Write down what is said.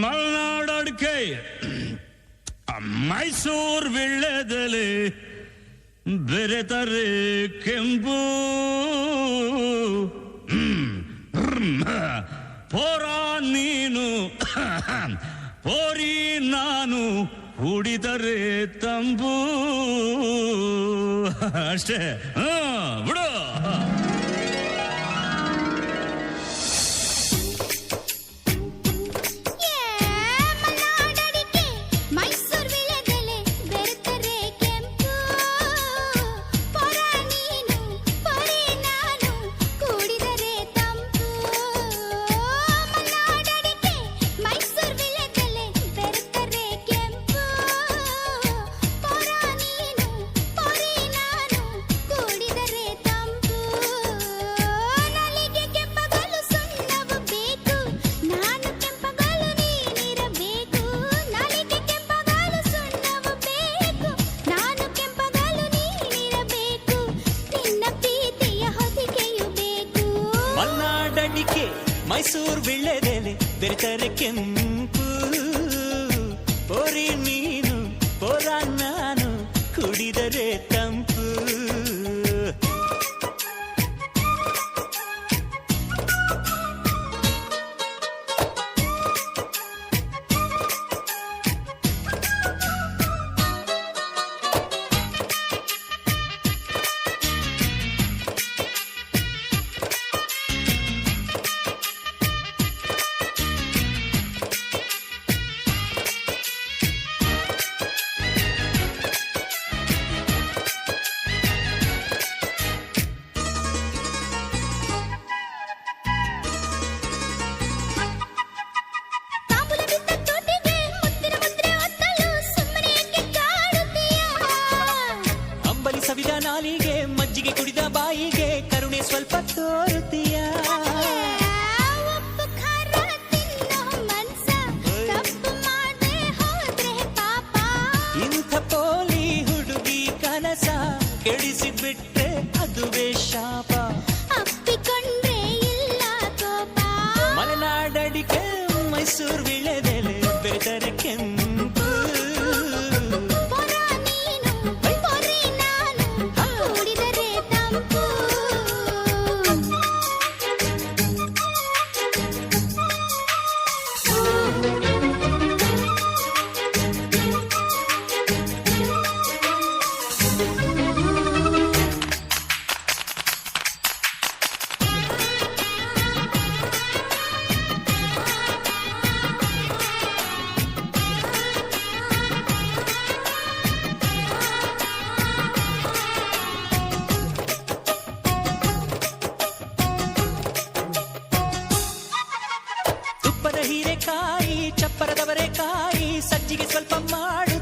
ಮಲೆನಾಡು ಅಡಿಕೆ, ಮೈಸೂರು ವೀಳ್ಯದೆಲೆ, ಬೆರೆತರೆ ಕೆಂಪು, ಪೋರ ನೀನು ಪೋರಿ ನಾನು, ಕುಡಿದರೆ ತಂಬು. ಅಷ್ಟೇ, ಬಿಡು. ಮೈಸೂರು ವೀಳ್ಯದೆಲೆ ಬೆರೆತರೆ ಕೆಂಪು, ಪೋರಿ ನೀನು ಪೋರ ನಾನು, ಕುಡಿದರೆ ತಂಪು. ಸವಿದ ನಾಲಿಗೆ, ಮಜ್ಜಿಗೆ ಕುಡಿದ ಬಾಯಿಗೆ, ಕರುಣೆ ಸ್ವಲ್ಪ ತೋರುತ್ತೀಯ. ಇಂಥ ಪೋಲಿ ಹುಡುಗಿ ಕನಸ ಕೆಡಿಸಿಬಿಟ್ರೆ ಅದುವೇ ಶಾಪ. ಅಪ್ಪಿಕೊಂಡ್ರೆ ಇಲ್ಲ ಕೋಪ. ಮಲೆನಾಡಡಿಕೆ ಮೈಸೂರು ವೀಳ್ಯದೆಲೆ ಬೆರೆತರೆ ಕೆಂಪು, ಹೀರೆಕಾಯಿ, ಚಪ್ಪರದವರೆಕಾಯಿ, ಸಜ್ಜಿಗೆ ಸ್ವಲ್ಪ ಮಾಡು